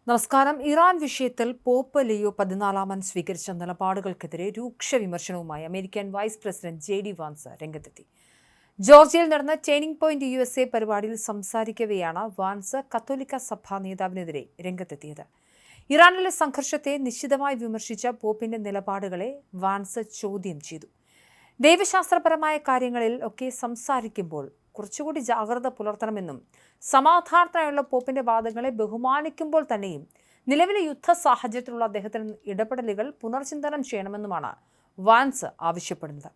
നമസ്കാരം. ഇറാൻ വിഷയത്തിൽ pop Leo 14 സ്വീകരിച്ച നിലപാടുകൾക്കെതിരെ രൂക്ഷ വിമർശനവുമായി American vice president JD Vance രംഗത്തെത്തി. ജോർജിയയിൽ നടന്ന ടേണിംഗ് പോയിന്റ് USA പരിപാടിയിൽ സംസാരിക്കവെയാണ് വാൻസ് കത്തോലിക്ക സഭാ നേതാവിനെതിരെ രംഗത്തെത്തിയത്. ഇറാനിലെ സംഘർഷത്തെ നിശ്ചിതമായി വിമർശിച്ച പോപ്പിന്റെ നിലപാടുകളെ വാൻസ് ചോദ്യം ചെയ്തു. ദൈവശാസ്ത്രപരമായ കാര്യങ്ങളിൽ ഒക്കെ സംസാരിക്കുമ്പോൾ കുറച്ചുകൂടി ജാഗ്രത പുലർത്തണമെന്നും സമാധാനത്തിനായുള്ള പോപ്പിന്റെ വാദങ്ങളെ ബഹുമാനിക്കുമ്പോൾ തന്നെയും നിലവിലെ യുദ്ധ സാഹചര്യത്തിലുള്ള അദ്ദേഹത്തിന്റെ ഇടപെടലുകൾ പുനർചിന്തനം ചെയ്യണമെന്നുമാണ് വാൻസ് ആവശ്യപ്പെടുന്നത്.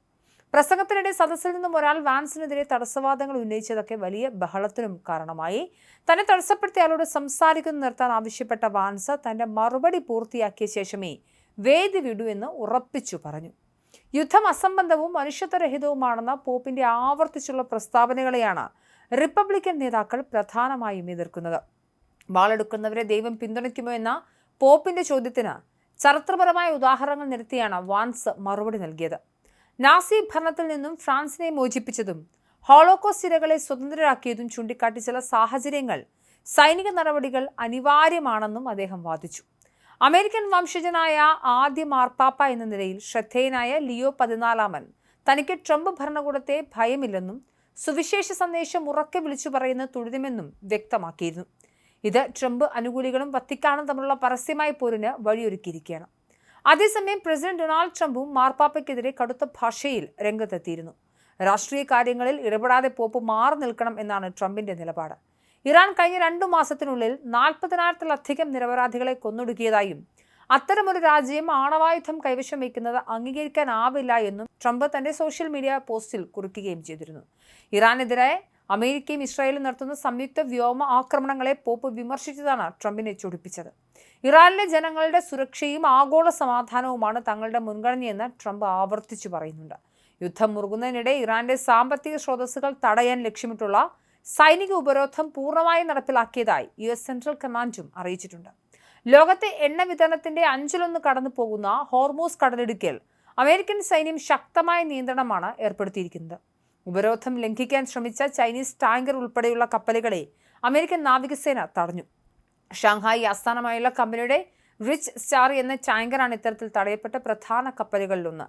പ്രസംഗത്തിനിടെ സദസ്സിൽ നിന്നും ഒരാൾ വാൻസിനെതിരെ തടസ്സവാദങ്ങൾ ഉന്നയിച്ചതൊക്കെ വലിയ ബഹളത്തിനും കാരണമായി. തന്നെ തടസ്സപ്പെടുത്തിയ സംസാരിക്കുന്നത് നിർത്താൻ ആവശ്യപ്പെട്ട വാൻസ് തന്റെ മറുപടി പൂർത്തിയാക്കിയ ശേഷമേ വേദി വിടൂ എന്ന് ഉറപ്പിച്ചു പറഞ്ഞു. യുദ്ധം അസംബന്ധവും മനുഷ്യത്വരഹിതവുമാണെന്ന പോപ്പിന്റെ ആവർത്തിച്ചുള്ള പ്രസ്താവനകളെയാണ് റിപ്പബ്ലിക്കൻ നേതാക്കൾ പ്രധാനമായും എതിർക്കുന്നത്. വാളെടുക്കുന്നവരെ ദൈവം പിന്തുണയ്ക്കുമോ എന്ന പോപ്പിന്റെ ചോദ്യത്തിന് ചരിത്രപരമായ ഉദാഹരണങ്ങൾ നിരത്തിയാണ് വാൻസ് മറുപടി നൽകിയത്. നാസി ഭരണത്തിൽ നിന്നും ഫ്രാൻസിനെ മോചിപ്പിച്ചതും ഹോളോകോസ്റ്റ് ഇരകളെ സ്വതന്ത്രരാക്കിയതും ചൂണ്ടിക്കാട്ടി ചില സാഹചര്യങ്ങൾ സൈനിക നടപടികൾ അനിവാര്യമാണെന്നും അദ്ദേഹം വാദിച്ചു. അമേരിക്കൻ വംശജനായ ആദ്യ മാർപ്പാപ്പ എന്ന നിലയിൽ ശ്രദ്ധേയനായ ലിയോ 14 തനിക്ക് ട്രംപ് ഭരണകൂടത്തെ ഭയമില്ലെന്നും സുവിശേഷ സന്ദേശം ഉറക്കെ വിളിച്ചു പറയുന്നത് തുടരുമെന്നും വ്യക്തമാക്കിയിരുന്നു. ഇത് ട്രംപ് അനുകൂലികളും വത്തിക്കാനും തമ്മിലുള്ള പരസ്യമായ പോരിന് വഴിയൊരുക്കിയിരിക്കുകയാണ്. അതേസമയം പ്രസിഡന്റ് ഡൊണാൾഡ് ട്രംപും മാർപ്പാപ്പയ്ക്കെതിരെ കടുത്ത ഭാഷയിൽ രംഗത്തെത്തിയിരുന്നു. രാഷ്ട്രീയ കാര്യങ്ങളിൽ ഇടപെടാതെ പോപ്പ് മാറി നിൽക്കണം എന്നാണ് ട്രംപിന്റെ നിലപാട്. ഇറാൻ കഴിഞ്ഞ 2 മാസത്തിനുള്ളിൽ 40,000-ലധികം നിരപരാധികളെ കൊന്നൊടുക്കിയതായും അത്തരമൊരു രാജ്യം ആണവായുധം കൈവശം വയ്ക്കുന്നത് അംഗീകരിക്കാനാവില്ല എന്നും ട്രംപ് തന്റെ സോഷ്യൽ മീഡിയ പോസ്റ്റിൽ കുറിക്കുകയും ചെയ്തിരുന്നു. ഇറാനെതിരെ അമേരിക്കയും ഇസ്രായേലും നടത്തുന്ന സംയുക്ത വ്യോമ ആക്രമണങ്ങളെ പോപ്പ് വിമർശിച്ചതാണ് ട്രംപിനെ ചൊടിപ്പിച്ചത്. ഇറാനിലെ ജനങ്ങളുടെ സുരക്ഷയും ആഗോള സമാധാനവുമാണ് തങ്ങളുടെ മുൻഗണനയെന്ന് ട്രംപ് ആവർത്തിച്ചു പറയുന്നുണ്ട്. യുദ്ധം മുറുകുന്നതിനിടെ ഇറാന്റെ സാമ്പത്തിക സ്രോതസ്സുകൾ തടയാൻ ലക്ഷ്യമിട്ടുള്ള സൈനിക ഉപരോധം പൂർണ്ണമായും നടപ്പിലാക്കിയതായി US സെൻട്രൽ കമാൻഡും അറിയിച്ചിട്ടുണ്ട്. ലോകത്തെ എണ്ണ വിതരണത്തിന്റെ 1/5 കടന്നു പോകുന്ന ഹോർമൂസ് കടലിടുക്കിൽ അമേരിക്കൻ സൈന്യം ശക്തമായ നിയന്ത്രണമാണ് ഏർപ്പെടുത്തിയിരിക്കുന്നത്. ഉപരോധം ലംഘിക്കാൻ ശ്രമിച്ച ചൈനീസ് ടാങ്കർ ഉൾപ്പെടെയുള്ള കപ്പലുകളെ അമേരിക്കൻ നാവികസേന തടഞ്ഞു. ഷാങ്ഹായി ആസ്ഥാനമായുള്ള കമ്പനിയുടെ റിച്ച് സ്റ്റാർ എന്ന ടാങ്കറാണ് ഇത്തരത്തിൽ തടയപ്പെട്ട പ്രധാന കപ്പലുകളിലൊന്ന്.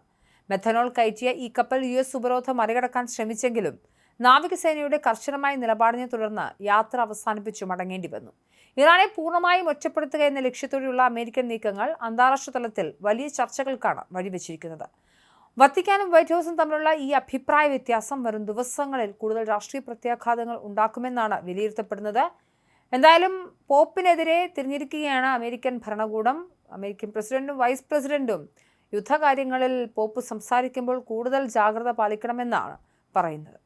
മെഥനോൾ കയറ്റിയ ഈ കപ്പൽ US ഉപരോധം മറികടക്കാൻ ശ്രമിച്ചെങ്കിലും നാവികസേനയുടെ കർശനമായ നിലപാടിനെ തുടർന്ന് യാത്ര അവസാനിപ്പിച്ചു മടങ്ങേണ്ടി വന്നു. ഇറാനെ പൂർണ്ണമായും ഒറ്റപ്പെടുത്തുക എന്ന ലക്ഷ്യത്തോടെയുള്ള അമേരിക്കൻ നീക്കങ്ങൾ അന്താരാഷ്ട്ര തലത്തിൽ വലിയ ചർച്ചകൾക്കാണ് വഴിവെച്ചിരിക്കുന്നത്. വത്തിക്കാനും വൈറ്റ് ഹൗസും തമ്മിലുള്ള ഈ അഭിപ്രായ വ്യത്യാസം വരും ദിവസങ്ങളിൽ കൂടുതൽ രാഷ്ട്രീയ പ്രത്യാഘാതങ്ങൾ ഉണ്ടാക്കുമെന്നാണ് വിലയിരുത്തപ്പെടുന്നത്. എന്തായാലും പോപ്പിനെതിരെ തിരിഞ്ഞിരിക്കുകയാണ് അമേരിക്കൻ ഭരണകൂടം. അമേരിക്കൻ പ്രസിഡന്റും വൈസ് പ്രസിഡന്റും യുദ്ധകാര്യങ്ങളിൽ പോപ്പ് സംസാരിക്കുമ്പോൾ കൂടുതൽ ജാഗ്രത പാലിക്കണമെന്നാണ് പറയുന്നത്.